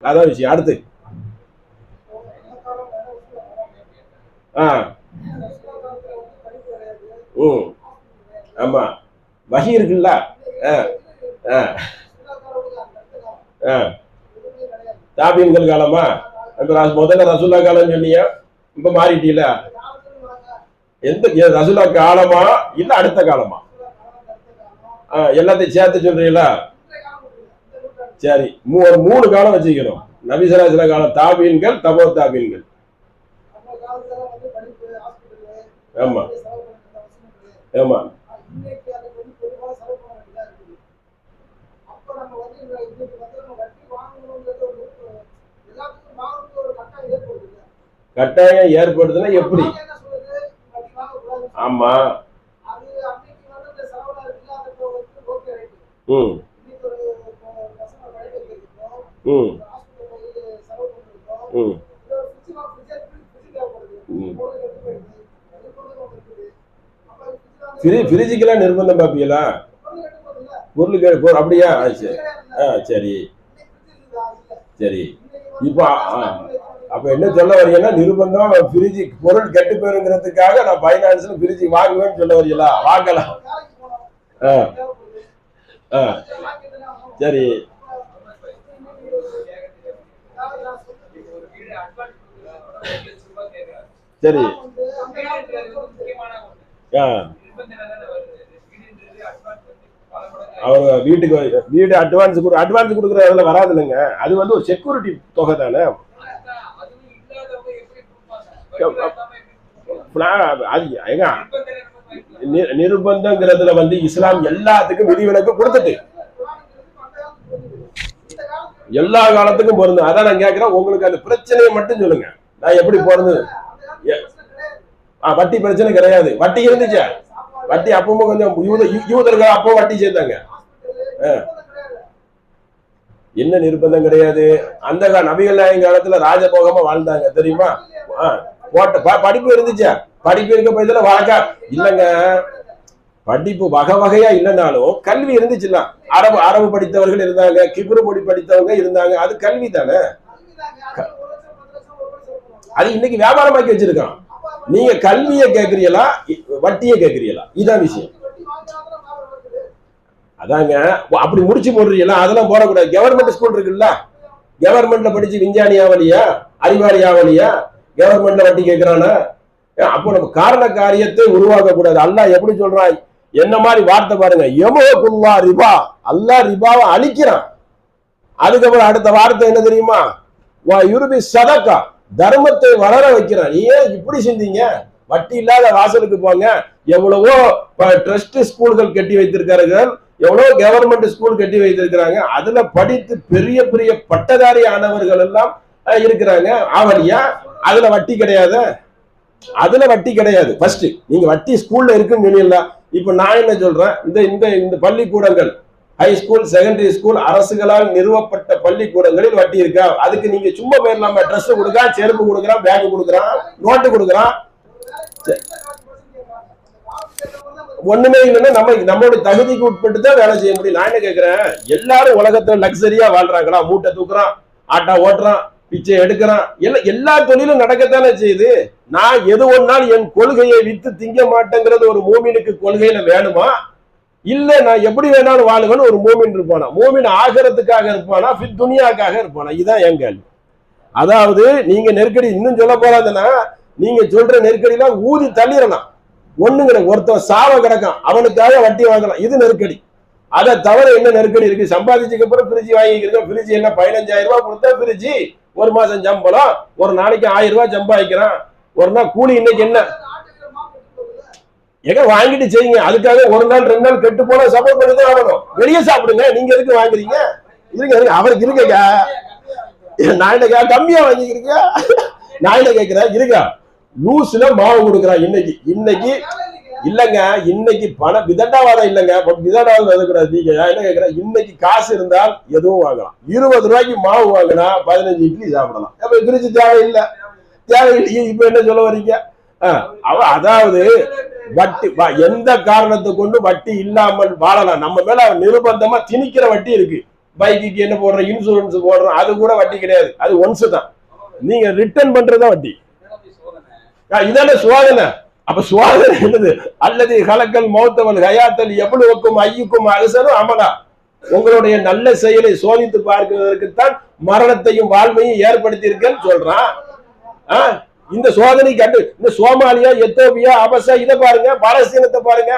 அதான் விஷயம். அடுத்து ஆமா வகி இருக்குல்ல. தாபீன்கள் காலமா முதல்ல ரசூல்லா காலம் சொன்னீங்க, இப்ப மாறிட்டீல. எந்த ரசூல்லா காலமா இல்ல அடுத்த காலமா? எல்லாத்தையும் சேர்த்து சொல்றீங்களா? சரி, ஒரு 3 காலம் வச்சுக்கணும். நபிசராசில காலம், தாபீன்கள், தபோ தாபீன்கள். ஆமா ஆமா கட்டாயம் ஏற்படுதுன்னா எப்படி? ஆமா பிரிஜிக்கெல்லாம் நிர்பந்தம் பாப்பீங்களா? பொருளுக்கு அப்படியா? சரி சரி. இப்ப அப்ப என்ன சொல்ல வரீங்கன்னா, நிர்பந்தம் பிரிஜி பொருள் கெட்டு போயிருங்கிறதுக்காக நான் பைனான்ஸ்ல பிரிஜி வாங்குவேன்னு சொல்ல வரீங்களா? வாங்கலாம். சரி சரி. அவங்க வீட்டுக்கு வீடு அட்வான்ஸ் கொடுக்குறதுல வராது இல்லைங்க. அது வந்து ஒரு செக்யூரிட்டி தொகை தானே. நிர்பந்தங்கிறதுல வந்து இஸ்லாம் எல்லாத்துக்கும் விதிவிலக்கு கொடுத்துட்டு எல்லா காலத்துக்கும் பொருந்தும். அதான் நான் கேட்கிறேன், உங்களுக்கு அந்த பிரச்சனையை மட்டும் சொல்லுங்க. நான் எப்படி போறது? வட்டி பிரச்சனை கிடையாது. வட்டி இருந்துச்சு, வட்டி அப்பவும் கொஞ்சம் யூதர்கள் அப்போ வட்டி சேர்த்தாங்க. என்ன நிர்பந்தம் கிடையாது. அந்த நபிகள் நாயகம் காலத்துல ராஜபோகமா வாழ்ந்தாங்க தெரியுமா? படிப்பு இருந்துச்சா? படிப்பு இருக்க போயதுல வழக்கா இல்லைங்க. படிப்பு வகை வகையா இல்லைனாலும் கல்வி இருந்துச்சுல்ல. அரபு படித்தவர்கள் இருந்தாங்க, கிப்ரு மொழி படித்தவங்க இருந்தாங்க. அது கல்வி தானே. அது இன்னைக்கு வியாபாரமாக்கி வச்சிருக்கான். நீங்க கல்வியை கேட்கறீங்களா, வட்டியை கேட்கறீங்களா? இதான் விஷயம். அதாங்க அப்படி முடிச்சு போடுறீங்களா? அதெல்லாம் போடக்கூடாது. கவர்மெண்ட் ஸ்கூல் இருக்குல்ல, கவர்மெண்ட்ல படிச்சு விஞ்ஞானி ஆவலியா, அறிவாளி ஆவலியா, கவர்மெண்ட்ல வட்டி கேட்கிறானா? அப்போ நம்ம காரண காரியத்தை உருவாக்க கூடாது. அல்லாஹ் எப்படி சொல்றான்? என்ன மாதிரி வார்த்தை பாருங்க, யமஹுல்லா ரிபா. அல்லாஹ் ரிபாவை அழிக்கிறான். அதுக்கப்புறம் அடுத்த வார்த்தை என்ன தெரியுமா? வா யுர்பி சதகா, தர்மத்தை வளர வைக்கிறான். நீ ஏன் இப்படி செஞ்சீங்க? வட்டி இல்லாத வாசலுக்கு போங்க. எவ்வளவோ ட்ரஸ்ட் ஸ்கூல்கள் கட்டி வைத்திருக்கிறார்கள், எவ்வளவோ கவர்மெண்ட் ஸ்கூல் கட்டி வைத்திருக்கிறாங்க. அதுல படித்து பெரிய பெரிய பட்டதாரி ஆனவர்கள் எல்லாம் இருக்கிறாங்க. ஆவலியா? அதுல வட்டி கிடையாது. அதுல வட்டி கிடையாது. ஃபர்ஸ்ட் நீங்க வட்டி ஸ்கூல்ல இருக்குன்னு சொன்னீங்களா? இப்ப நான் என்ன சொல்றேன், இந்த பள்ளிக்கூடங்கள், ஹை ஸ்கூல், செகண்டரி ஸ்கூல், அரசுகளால் நிறுவப்பட்ட பள்ளிக்கூடங்களில் வட்டி இருக்கா? அதுக்கு நீங்க சும்மா போயிடலாமா? ட்ரெஸ் கொடுக்குறான், செருப்பு கொடுக்குறான், பேக் கொடுக்குறான், நோட்டு கொடுக்குறான். ஒண்ணுமே இல்லைன்னா நம்மளுடைய தகுதிக்கு உட்பட்டு தான் வேலை செய்ய முடியும். நான் என்ன கேட்கிறேன், எல்லாரும் உலகத்துல லக்ஸரியா வாழ்றாங்களா? மூட்டை தூக்குறான், ஆட்டா ஓட்டுறான், பிச்சை எடுக்கிறான், எல்லா தொழிலும் நடக்கத்தானே செய்யுது. நான் எது ஒன்னாலும் என் கொள்கையை வித்து திங்க மாட்டேங்கிறது ஒரு மூமினுக்கு கொள்கையில வேணுமா? இல்ல நான் எப்படி வேணாலும் வாழுவேன்னு ஒரு மூமின் இருப்பானா? மூமின் ஆகிறதுக்காக இருப்பானா, துனியாக்காக இருப்பானா? இதுதான் என் கேள்வி. அதாவது நீங்க நெருக்கடி இன்னும் சொல்ல போறாதுன்னா, நீங்க சொல்ற நெருக்கடிலாம் ஊதி தள்ளிடலாம். ஒண்ணுங்கிற ஒருத்தன் சாவ கிடக்கான், அவனுக்காக வட்டி வாங்கலாம், இது நெருக்கடி. அதை தவிர என்ன நெருக்கடி இருக்கு? சம்பாதிச்சுக்கு அப்புறம் பிரிட்ஜ் வாங்கிக்கிறோம். பிரிட்ஜ் என்ன 15,000 ரூபாய் கொடுத்தா பிரிட்ஜ்? ஒரு மாசம் சம்பளம், ஒரு நாளைக்கு 1000 ரூபாய் சம்பாதிக்கிறான். ஒரு நாள் கூலி இன்னைக்கு என்ன? எங்க வாங்கிட்டு செய்யுங்க. அதுக்காக ஒரு நாள் 2 நாள் கெட்டு போனா சப்போர்ட் பண்ணிதான் ஆகணும். வெளியே சாப்பிடுங்க. நீங்க எதுக்கு வாங்குறீங்க? இருங்க, அவருக்கு இருக்கா? நான் என்ன கம்மியா வாங்கிக்கிறீங்க? நான் என்ன கேட்கிறேன், இருக்கா? லூஸ்ல மாவு கொடுக்குறான். இன்னைக்கு இல்லங்க, இன்னைக்கு பணம் விதண்டாவாதம் இல்லங்க, விதண்டாவாதம் எதுக்கூடாது. நீங்க என்ன கேட்கிறேன், இன்னைக்கு காசு இருந்தால் எதுவும் வாங்கலாம். 20 ரூபாய்க்கு மாவு வாங்கினா 15 இட்லி சாப்பிடலாம். அப்ப பிரிச்சு தேவையில்லை. இப்ப என்ன சொல்ல வரீங்க? அதாவது வட்டி, எந்த காரணத்தை கொண்டு வட்டி இல்லாமல் வாழலாம். நம்ம மேல நிர்பந்தமா திணிக்கிற வட்டி இருக்கு. பைக்குக்கு என்ன போடுறோம், இன்சூரன்ஸ் போடுறோம், அது கூட வட்டி கிடையாது. அது ஒன்ஸ் தான். நீங்க ரிட்டர்ன் பண்றதா வட்டி. இதான சோதனை. அப்ப சோதனை என்னது? அல்லது கலக்கல் மௌத்தவல் ஹயாத்தல் எவ்வளவுக்கும் ஐயுக்கும் அலசனும் அமலா. உங்களுடைய நல்ல செயலை சோதித்து பார்க்கிறதுக்குத்தான் மரணத்தையும் வாழ்வையும் ஏற்படுத்தி இருக்கேன்னு சொல்றான். இந்த சோதனை கண்டு இந்த சோமாலியா, எத்தோப்பியா, அபசா இதை பாருங்க, பாலஸ்தீனத்தை பாருங்க,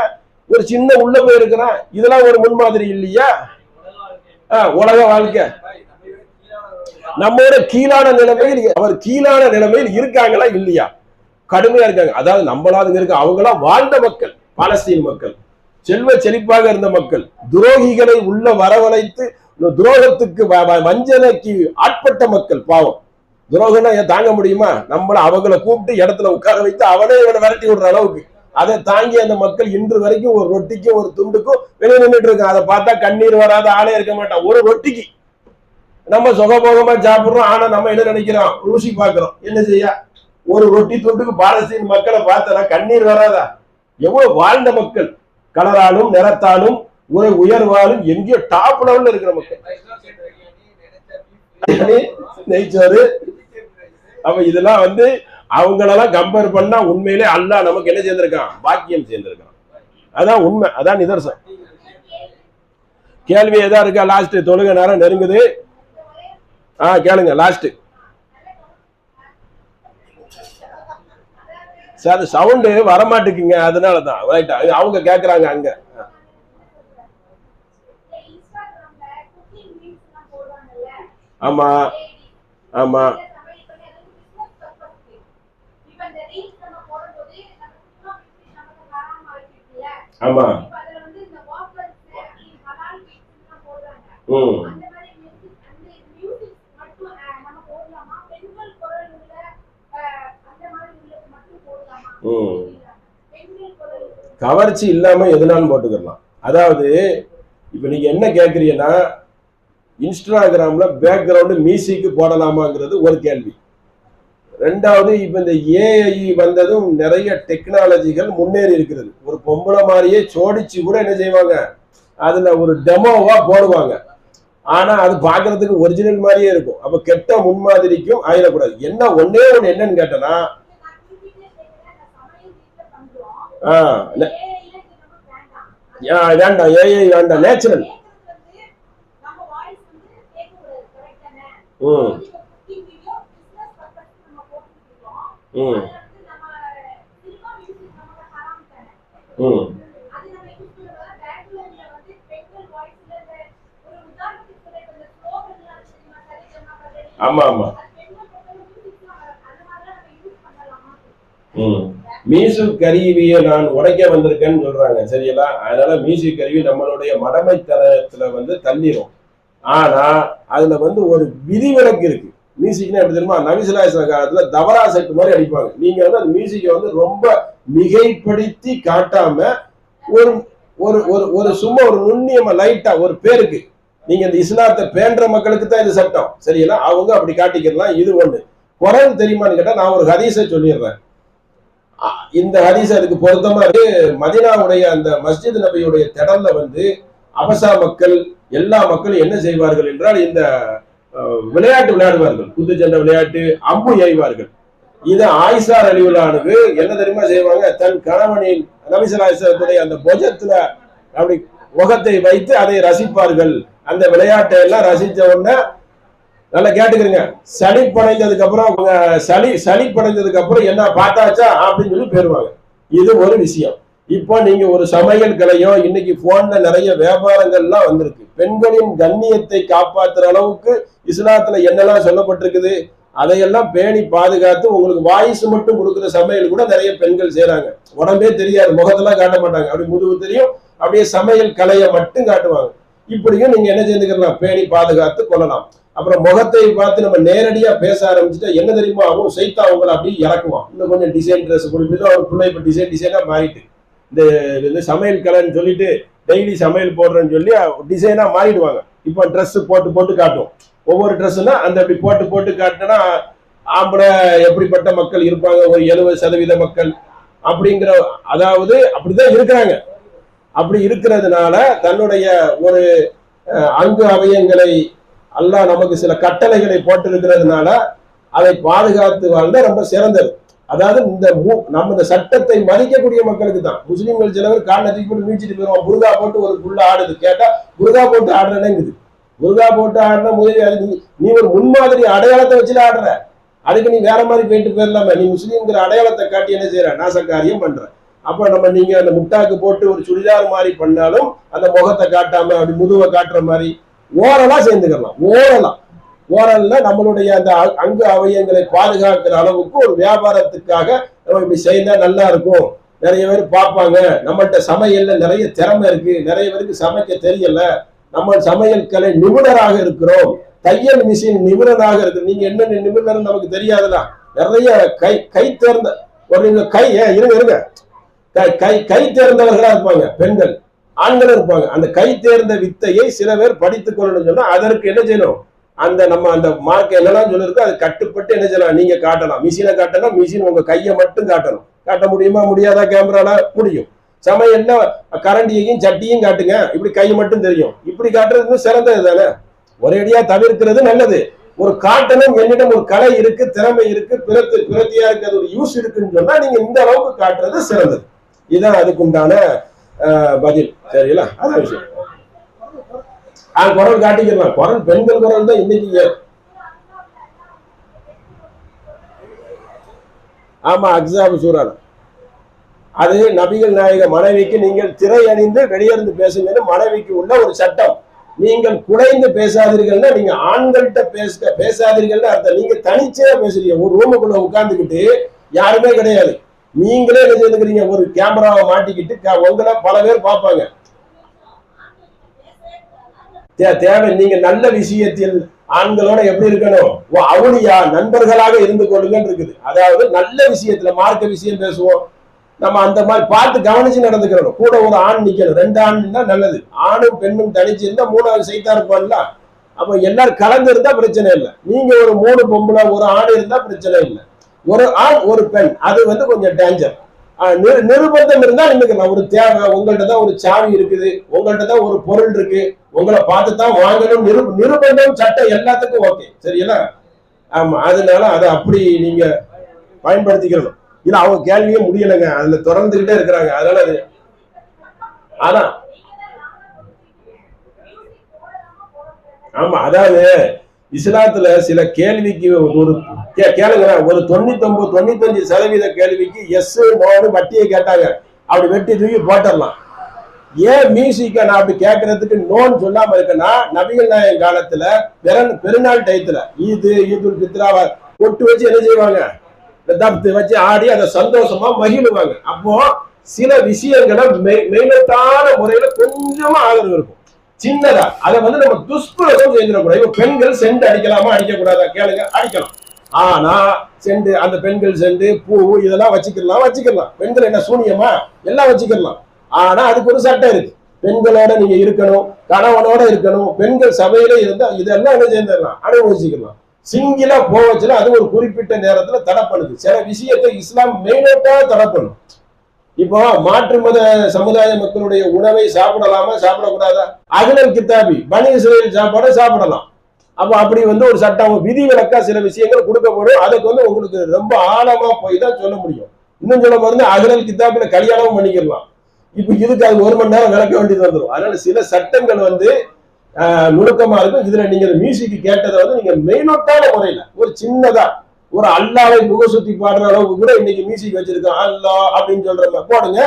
ஒரு சின்ன உள்ள போயிருக்கிறான். இதெல்லாம் ஒரு முன்மாதிரி இல்லையா? உலக வாழ்க்கை நம்மோட கீழான நிலைமையில், அவர் கீழான நிலைமையில் இருக்காங்களா இல்லையா? கடுமையா இருக்காங்க. அதாவது நம்மளாதுங்க இருக்கு. அவங்களாம் வாழ்ந்த மக்கள், பாலஸ்தீன் மக்கள், செல்வ செழிப்பாக இருந்த மக்கள், துரோகிகளை உள்ள வரவழைத்து துரோகத்துக்கு வஞ்சனைக்கு ஆட்பட்ட மக்கள். பாவம், துரோகம்னா ஏன் தாங்க முடியுமா? நம்மள அவங்கள கூப்பிட்டு இடத்துல உட்கார வைத்து அவனே இவனை விரட்டி விடுற அளவுக்கு அதை தாங்கி அந்த மக்கள் இன்று வரைக்கும் ஒரு ரொட்டிக்கும் ஒரு துண்டுக்கும் வெளியே நின்றுட்டு இருக்காங்க. அதை பார்த்தா கண்ணீர் வராத ஆளே இருக்க மாட்டான். ஒரு ரொட்டிக்கு நம்ம சுகபோகமா சாப்பிடுறோம். ஆனா நம்ம என்ன நினைக்கிறோம்? ருசி பார்க்கிறோம். என்ன செய்ய? ஒரு ரொட்டி துண்டுக்கு பாலஸ்தீன் மக்களை பார்த்தா கண்ணீர் வராதா? எவ்வளவு வாழ்ந்த மக்கள், கலராலும் நிறத்தாலும் ஒரு உயர்வாலும் எங்கேயோ டாப் லெவல்ல இருக்கிற மக்கள். நெய்ச்சோறு. அப்ப இதெல்லாம் அவங்களெல்லாம் கம்பேர் பண்ணா உண்மையிலே அல்லாஹ் நமக்கு என்ன சேர்ந்திருக்கான்? பாக்கியம் சேர்ந்திருக்கான். அதான் உண்மை, அதான் நிதர்சனம். கேள்வி ஏதா இருக்கா? லாஸ்ட் தொழுகை நேரம் நெருங்குது. கேளுங்க லாஸ்ட். சார் சவுண்டு வரமாட்டுக்குங்க, அதனாலதான். அவங்க கேக்குறாங்க அங்க. ஆமா ஆமா ஆமா. கவர்ச்சி இல்லாம எதுனாலும் போட்டுக்கலாம். அதாவது இப்ப நீங்க என்ன கேக்குறீங்கன்னா, இன்ஸ்டாகிராம்ல பேக்ரவுண்ட் மியூசிக் போடலாமாங்கிறது ஒரு கேள்வி. ரெண்டாவது, இப்ப இந்த ஏஐ வந்ததும் நிறைய டெக்னாலஜிகள் முன்னேறி இருக்கிறது. ஒரு பொம்பளை மாதிரியே சோடிச்சு கூட என்ன செய்வாங்க, அதுல ஒரு டெமோவா போடுவாங்க. ஆனா அது பாக்குறதுக்கு ஒரிஜினல் மாதிரியே இருக்கும். அப்ப கெட்ட முன்மாதிரிக்கும் ஆயிடக்கூடாது. என்ன ஒன்னே ஒண்ணு என்னன்னு கேட்டனா, வேண்டாம், ஏஐ வேண்டாம், நேச்சுரல். ஆமா ஆமா. மியூசிக் கருவியை நான் உடைக்க வந்திருக்கேன்னு சொல்றாங்க. சரியா? அதனால மியூசிக் கருவி நம்மளுடைய மடமைத்தனத்துல தள்ளிரும். ஆனா அதுல ஒரு விதிவிலக்கு இருக்கு. மியூசிக்னா எப்படி தெரியுமா? நபிசுல்லாஹி காலத்துல தவரா செட் மாதிரி அடிப்பாங்க. நீங்க அந்த மியூசிக்கை ரொம்ப மிகைப்படுத்தி காட்டாம ஒரு ஒரு ஒரு சும்மா ஒரு நுண்ணியமா லைட்டா ஒரு பேருக்கு, நீங்க இந்த இஸ்லாத்தை பேன்ற மக்களுக்கு தான் இது சட்டம். சரியா? அவங்க அப்படி காட்டிக்கலாம். இது ஒண்ணு. குரான் தெரியுமான்னு கேட்டா நான் ஒரு ஹதீஸை சொல்லிடுறேன். இந்த ஹதீஸ் அதுக்கு பொருத்தமா இருக்கு. மதீனாவுடைய அந்த மஸ்ஜித் நபியுடைய திடல்ல அபசா மக்கள் எல்லா மக்களும் என்ன செய்வார்கள் என்றால், இந்த விளையாட்டு விளையாடுவார்கள். குத்துச்சண்டை விளையாட்டு, அம்பு எய்வார்கள். இது ஆயிஷா ரலியல்லாஹு என்ன தெரியுமா செய்வாங்க? தன் கணவனின் நபி ஸல்லல்லாஹு அலைஹி வஸல்லம் அந்த பொஜத்துல அப்படி முகத்தை வைத்து அதை ரசிப்பார்கள். அந்த விளையாட்டை எல்லாம் ரசிச்ச உடனே நல்லா கேட்டுக்கிறீங்க, சளிப்படைஞ்சதுக்கு அப்புறம் சளிப்படைஞ்சதுக்கு அப்புறம் என்ன பார்த்தாச்சா அப்படின்னு சொல்லி போயிருவாங்க. இது ஒரு விஷயம். இப்போ நீங்க ஒரு சமையல் கலையோ, இன்னைக்கு போன்ல நிறைய வியாபாரங்கள்லாம் வந்திருக்கு. பெண்களின் கண்ணியத்தை காப்பாற்றுற அளவுக்கு இஸ்லாத்துல என்னெல்லாம் சொல்லப்பட்டிருக்குது, அதையெல்லாம் பேணி பாதுகாத்து உங்களுக்கு வாய்ஸ் மட்டும் கொடுக்குற சமையல் கூட நிறைய பெண்கள் செய்யறாங்க. உடம்பே தெரியாது, முகத்தெல்லாம் காட்ட மாட்டாங்க, அப்படி முதுகு தெரியும், அப்படியே சமையல் கலையை மட்டும் காட்டுவாங்க. இப்படியும் நீங்க என்ன செஞ்சுக்கலாம், பேணி பாதுகாத்து கொள்ளலாம். அப்புறம் முகத்தை பார்த்து நம்ம நேரடியா பேச ஆரம்பிச்சுட்டா என்ன தெரியுமா ஆகும்? சைத்தா அவங்களை அப்படி இறக்குவான். இன்னும் கொஞ்சம் டிசைன் ட்ரெஸ் கொடுத்து அவர் பிள்ளை இப்ப டிசைனா மாறிட்டு, இந்த சமையல் கலைன்னு சொல்லிட்டு டெய்லி சமையல் போடுறேன்னு சொல்லி டிசைனா மாறிடுவாங்க. இப்போ ட்ரெஸ் போட்டு போட்டு காட்டும். ஒவ்வொரு ட்ரெஸ்ஸுனா அந்த அப்படி போட்டு போட்டு காட்டினா ஆம்பளை எப்படிப்பட்ட மக்கள் இருப்பாங்க, ஒரு 70% மக்கள் அப்படிங்கிற, அதாவது அப்படிதான் இருக்கிறாங்க. அப்படி இருக்கிறதுனால தன்னுடைய ஒரு அங்கு அவயங்களை அல்லாஹ் நமக்கு சில கட்டளைகளை போட்டிருக்கிறதுனால அதை பாதுகாத்து வாழ்ந்தா ரொம்ப சிறந்தது. அதாவது நம்ம இந்த சட்டத்தை மதிக்கக்கூடிய மக்களுக்கு தான். முஸ்லீம்கள் சிலவர் காரணத்துக்கு போட்டு மீச்சிட்டு போயிடுவான். புருகா போட்டு ஒரு புள்ள ஆடுது, கேட்டா புருகா போட்டு ஆடுறேன்னுங்குது. புருகா போட்டு ஆடுற முதல் நீ ஒரு முன்மாதிரி அடையாளத்தை வச்சுட்டு ஆடுற, அதுக்கு நீ வேற மாதிரி போயிட்டு போயிடலாம. நீ முஸ்லீம்ங்கிற அடையாளத்தை காட்டி என்ன செய்யற, நாசக்காரியம் பண்ற. அப்ப நம்ம நீங்க அந்த முட்டாக்கு போட்டு ஒரு சுடிதார் மாதிரி பண்ணாலும் அந்த முகத்தை காட்டாம அப்படி முதுவை காட்டுற மாதிரி ஓரலா சேர்ந்துக்கலாம். ஓரல்ல நம்மளுடைய அந்த அங்கு அவயங்களை பாதுகாக்கிற அளவுக்கு ஒரு வியாபாரத்துக்காக நம்ம இப்படி செய்தா நல்லா இருக்கும், நிறைய பேர் பார்ப்பாங்க, நம்மள்கிட்ட சமையல்ல நிறைய திறமை இருக்கு, நிறைய பேருக்கு சமைக்க தெரியல, நம்ம சமையல் கலை நிபுணராக இருக்கிறோம், தையல் மிஷின் நிபுணராக இருக்கு. நீங்க என்ன நிபுணர் நமக்கு தெரியாதுல. நிறைய கை தேர்ந்த ஒரு கை இருங்க கை தேர்ந்தவர்களா இருப்பாங்க பெண்கள், ஆண்களும் இருப்பாங்க. அந்த கை தேர்ந்த வித்தையை சில பேர் படித்துக் கொள்ளணும்னு சொன்னா அதற்கு என்ன செய்யணும், நம்ம அந்த மார்க் என்னெல்லாம் சொல்லிருக்கோ அது கட்டுப்பட்டு என்ன செய்யலாம், நீங்க காட்டலாம். மிஷினை காட்டணும், மிஷின் உங்க கையை மட்டும் காட்டணும். காட்ட முடியுமா, முடியாதா? கேமரால முடியும். சமையல்ல கரண்டியையும் சட்டியும் காட்டுங்க, இப்படி கை மட்டும் தெரியும், இப்படி காட்டுறது சிறந்தது தானே. ஒரேடியா தவிர்க்கிறது நல்லது. ஒரு காட்டணும், என்னிடம் ஒரு கலை இருக்கு, திறமை இருக்கு, பிரத்தியா இருக்கு, அது ஒரு யூஸ் இருக்குன்னு சொன்னா நீங்க இந்த அளவுக்கு காட்டுறது சிறந்தது. இதுதான் அதுக்கு உண்டான பதில். சரிங்களா? அதான் விஷயம். குரல் காட்டிக்கலாம். குரல் பெண்கள் குரல் தான் இன்னைக்கு. ஆமா, அக்ஸாபு சூரான அது நபிகள் நாயக மனைவிக்கு நீங்கள் திரை அணிந்து வெளியிருந்து பேசுங்கன்னு மனைவிக்கு உள்ள ஒரு சட்டம். நீங்கள் குறைந்து பேசாதீர்கள்னா நீங்க ஆண்கள்கிட்ட பேசாதீர்கள்னு அர்த்தம். நீங்க தனிச்சே பேசுறீங்க, ஒரு ரூமுக்குள்ள உட்கார்ந்துக்கிட்டு யாருமே கிடையாது, நீங்களே என்ன செய்துக்கிறீங்க, ஒரு கேமராவை மாட்டிக்கிட்டு உங்களை பல பேர் பார்ப்பாங்க. தேவை நீங்க நல்ல விஷயத்தில் ஆண்களோட எப்படி இருக்கணும், அவளியா நண்பர்களாக இருந்து கொள்ளுங்கன்னு இருக்குது. அதாவது நல்ல விஷயத்துல மார்க்க விஷயம் பேசுவோம், நம்ம அந்த மாதிரி பார்த்து கவனிச்சு நடந்துக்கிறோம். கூட ஒரு ஆண் நிக்கணும், 2 ஆண் தான் நல்லது. ஆணும் பெண்ணும் தனிச்சு இருந்தா 3வது சைத்தா இருப்பான்ல. அப்ப எல்லாரும் கலந்து இருந்தா பிரச்சனை இல்லை. நீங்க ஒரு 3 பொம்பளை ஒரு ஆண் இருந்தா பிரச்சனை இல்லை. ஒரு ஆண் ஒரு பெண் அது கொஞ்சம் டேஞ்சர். நிர்பந்தம் இருந்தா நின்றுக்கலாம். ஒரு தேவை, உங்கள்கிட்ட தான் ஒரு சாவி இருக்குது, உங்கள்கிட்ட தான் ஒரு பொருள் இருக்கு, உங்களை பார்த்து தான் வாங்கணும், நிர்பந்தம் சட்டம் எல்லாத்துக்கும் ஓகே. சரிங்களா? ஆமா, அதனால அதை அப்படி நீங்க பயன்படுத்திக்கிறணும். இல்ல அவங்க கேள்வியே முடியலைங்க, அதுல தொடர்ந்துகிட்டே இருக்கிறாங்க. அதனால அது அதான் ஆமா. அதாவது இஸ்லாத்துல சில கேள்விக்கு ஒரு கேளுங்க, ஒரு 99-95% கேள்விக்கு எஸ் நோன்னு வட்டியை கேட்டாங்க, அப்படி வெட்டி தூக்கி போட்டுடலாம். ஏன் மியூசிக்க நான் அப்படி கேட்கறதுக்கு நோன்னு சொல்லாம இருக்கேன்னா, நபிகள் நாயகம் காலத்துல பெருநாள் டயத்துல ஈதுல் ஃபித்ராவை கொட்டு வச்சு என்ன செய்வாங்க, தப்து வச்சு ஆடி அதை சந்தோஷமா மகிழுவாங்க. அப்போ சில விஷயங்களை மெயினத்தான முறையில கொஞ்சமா ஆதரவு இருக்கும், சின்னதா. அதை நம்ம துஷ்பிரயோகம் செஞ்சிடக்கூடாது. இப்ப பெண்கள் செண்டு அடிக்கலாமா அடிக்க கூடாதா கேளுங்க, அடிக்கலாம். ஆனா செண்டு, அந்த பெண்கள் செண்டு பூ இதெல்லாம் வச்சுக்கலாம். பெண்கள் என்ன சூனியமா, எல்லாம் வச்சுக்கலாம். ஆனா அதுக்கு ஒரு சட்டம் இருக்கு. பெண்களோட நீங்க இருக்கணும், கணவனோட இருக்கணும். பெண்கள் சபையில இருந்தா இதெல்லாம் என்ன செய்யலாம், அனுபவிச்சுக்கலாம். சிங்கிளா போவச்சுன்னா அது ஒரு குறிப்பிட்ட நேரத்துல தடை பண்ணுது. சில விஷயத்தை இஸ்லாம் மெயினட்டா தடை பண்ணும். இப்போ மாற்று மத சமுதாய மக்களுடைய உணவை சாப்பிடலாமா சாப்பிடக்கூடாதா? அகலல் கித்தாபி பனி இஸ்ரேல் சாப்பாடை சாப்பிடலாம். அப்ப அப்படி ஒரு சட்டம் விதி விலக்கா சில விஷயங்கள் கொடுக்கப்படும். அதுக்கு உங்களுக்கு ரொம்ப ஆழமா போய் தான் சொல்ல முடியும். இன்னும் சொல்ல போறது அகலல் கித்தாபில கல்யாணம் பண்ணிக்கலாம். இப்ப இதுக்கு அது 1 மணி நேரம் விளக்க வேண்டியது வந்துடும். அதனால சில சட்டங்கள் நுணுக்கமா இருக்கும். இதுல நீங்க மியூசிக் கேட்டதை நீங்க மெயினோட்டான முறையில ஒரு சின்னதா ஒரு அல்லாவை முக சுத்தி பாடுற அளவுக்கு கூட இன்னைக்கு மியூசிக் வச்சிருக்கோம். அல்லா அப்படின்னு சொல்ற போடுங்க,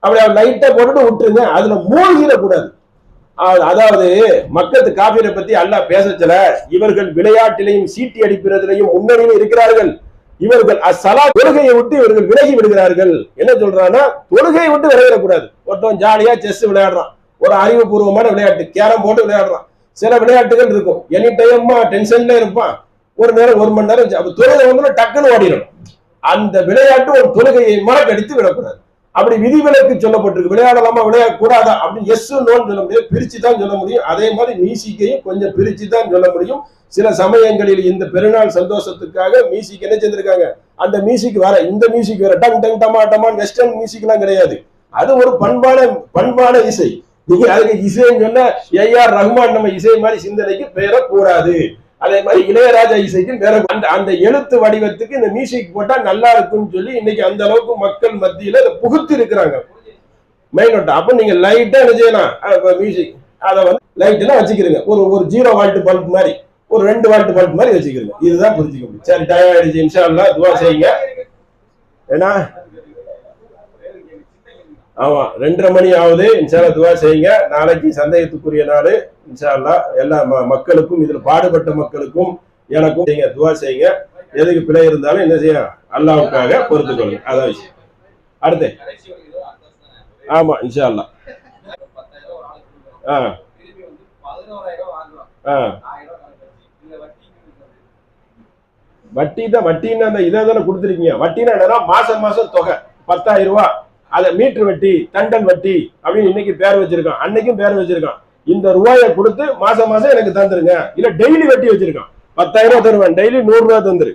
அப்படி லைட்டா போட்டுட்டு விட்டுருங்க, அதுல மூழ்கிட கூடாது. அதாவது மக்கத்து காபீரை பத்தி அல்லாஹ் பேசச்சல, இவர்கள் விளையாட்டிலையும் சீட்டி அடிப்பதிலையும் முன்னணியில் இருக்கிறார்கள், இவர்கள் அசலா தொழுகையை விட்டு இவர்கள் விலகி விடுகிறார்கள். என்ன சொல்றான்னா, தொழுகையை விட்டு விலகிடக்கூடாது. ஒருத்தன் ஜாலியா செஸ் விளையாடுறான், ஒரு அறிவுபூர்வமான விளையாட்டு கேரம் போட்டு விளையாடுறான். சில விளையாட்டுகள் இருக்கும், எனி டைமா டென்ஷன்ல இருப்பான், ஒரு நேரம் 1 மணி நேரம் தொழுகை டக்குன்னு ஓடிடணும். அந்த விளையாட்டு ஒரு தொழுகையை மறக்கடித்து விடக்கூடாது. அப்படி விதிவிலக்கு சொல்லப்பட்டிருக்கு. விளையாடலாமா விளையாடக்கூடாதா அப்படின்னு எஸ் நோன்னு சொல்ல முடியும், பிரிச்சு தான் சொல்ல முடியும். அதே மாதிரி மியூசிக்கையும் கொஞ்சம் பிரிச்சு தான் சொல்ல முடியும். சில சமயங்களில் இந்த பெருநாள் சந்தோஷத்துக்காக மியூசிக் என்ன செஞ்சிருக்காங்க, அந்த மியூசிக் வேற, இந்த மியூசிக் வேற, டங் டங் டமா டமான் வெஸ்டர்ன் மியூசிக் எல்லாம் கிடையாது. அது ஒரு பண்பான இசை. நீங்க அதுக்கு இசைன்னு சொன்னா ஏஆர் ரஹ்மான் நம்ம இசை மாதிரி சிந்தனைக்கு பெறக்கூடாது. அதே மாதிரி இளையராஜா இசைக்கு வேற அந்த எழுத்து வடிவத்துக்கு இந்த மியூசிக் போட்டா நல்லா இருக்கும்னு சொல்லி இன்னைக்கு அந்த அளவுக்கு மக்கள் மத்தியில அதை புகுத்தி இருக்கிறாங்க மைனோட்டா. அப்ப நீங்க லைட்டா என்ன செய்யலாம், மியூசிக் அதை வந்து லைட் எல்லாம் வச்சுக்கிறீங்க, ஒரு ஒரு 0 வால்ட் பல்ப் மாதிரி, ஒரு 2 வால்ட் பல்ப் மாதிரி வச்சுக்கிறீங்க. இதுதான் புரிஞ்சுக்க முடியும். சரி, டயம் ஆயிடுச்சு. இன்ஷா அல்லாஹ் துவா செய்யுங்க. ஏன்னா ஆமா 2:30 மணி ஆகுது. இன்ஷா அல்லாஹ் துவா செய்யுங்க. நாளைக்கு சந்தேகத்துக்குரிய நாள். இன்ஷா அல்லாஹ் எல்லா மக்களுக்கும், இதுல பாடுபட்ட மக்களுக்கும் எனக்கும் செய்யுங்க, துவா செய்யுங்க. எதுக்கு பிழை இருந்தாலும் என்ன செய்ய, அல்லாஹ்வுக்காக பொறுத்துக்கொள்ளுங்க. அதான் விஷயம். அடுத்து ஆமா இன்ஷா அல்லாஹ். வட்டி தான். வட்டின்னு அந்த இதை தானே கொடுத்துருக்கீங்க. வட்டினா என்னன்னா மாசம் மாசம் தொகை 10,000 ரூபாய். அதை மீட்டர் வட்டி, தண்டல் வட்டி அப்படின்னு இன்னைக்கு பேர் வச்சிருக்கான், அன்னைக்கும் பேர் வச்சிருக்கான். இந்த ரூபாயை கொடுத்து மாசம் மாசம் எனக்கு தந்துருங்க, இல்ல டெய்லி வட்டி வச்சிருக்கான். 10,000 ரூபாய் தருவேன், டெய்லி 100 ரூபாய் தந்துரு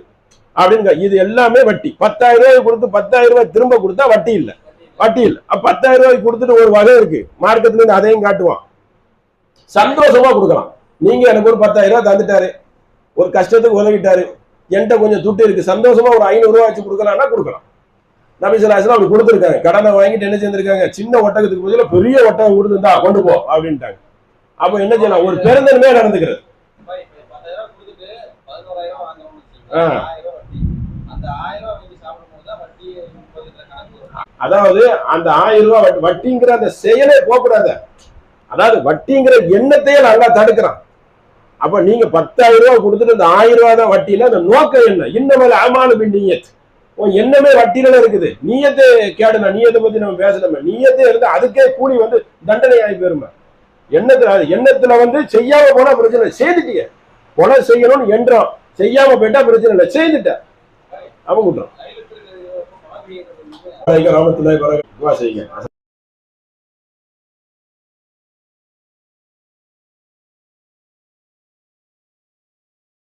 அப்படின்னு. இது எல்லாமே வட்டி. 10,000 ரூபாய் கொடுத்து 10,000 ரூபாய் திரும்ப கொடுத்தா வட்டி இல்லை, வட்டி இல்லை. 10,000 ரூபாய்க்கு கொடுத்துட்டு ஒரு வகை இருக்கு மார்க்கெட்ல இருந்து, அதையும் காட்டுவான். சந்தோஷமா கொடுக்கலாம். நீங்க எனக்கு ஒரு 10,000 ரூபாய் தந்துட்டாரு, ஒரு கஷ்டத்துக்கு உதவிட்டாரு, என்கிட்ட கொஞ்சம் துட்டு இருக்கு, சந்தோஷமா ஒரு 500 ரூபாய் வச்சு கொடுக்கலாம்னா கொடுக்கலாம். நபி ஸல்லல்லாஹு அலைஹி வஸல்லம் அப்படி கொடுத்துருக்காங்க. கடனை வாங்கிட்டு என்ன செஞ்சிருக்காங்க, சின்ன ஒட்டகத்துக்கு பதிலா பெரிய ஒட்டகம் கொடுத்துருந்தா கொண்டு போ அப்படின்ட்டாங்க. அப்ப என்ன செய்யலாம், ஒரு பெருந்தன்மையா நடந்துக்கிறது. அதாவது அந்த 1000 ரூபாய் வட்டிங்கிற அந்த செயலே போகக்கூடாது. அதாவது வட்டிங்கிற எண்ணத்தையே நல்லா தடுக்கிறான். அப்ப நீங்க 10,000 ரூபாய் கொடுத்துட்டு இந்த 1000 ரூபாய் தான் வட்டியில அந்த நோக்கம் என்ன, இன்னமேல அமாலு பின் நியத். எண்ணமே வட்டியில இருக்குது. நீயத்தை கேடுனா, நீயத்தை பத்தி நம்ம பேசலாமே. நீயத்தை இருந்து அதுக்கே கூலி வந்து தண்டனை ஆகி போயிருமா. எண்ணத்துல வந்து செய்யாம போனா பிரச்சனை இல்லை. செய்துட்டீங்க, கொலை செய்யணும்னு என்றோம், செய்யாம போயிட்டா பிரச்சனை இல்லை, செய்துட்ட அவங்க குற்றம். செய்யுங்க.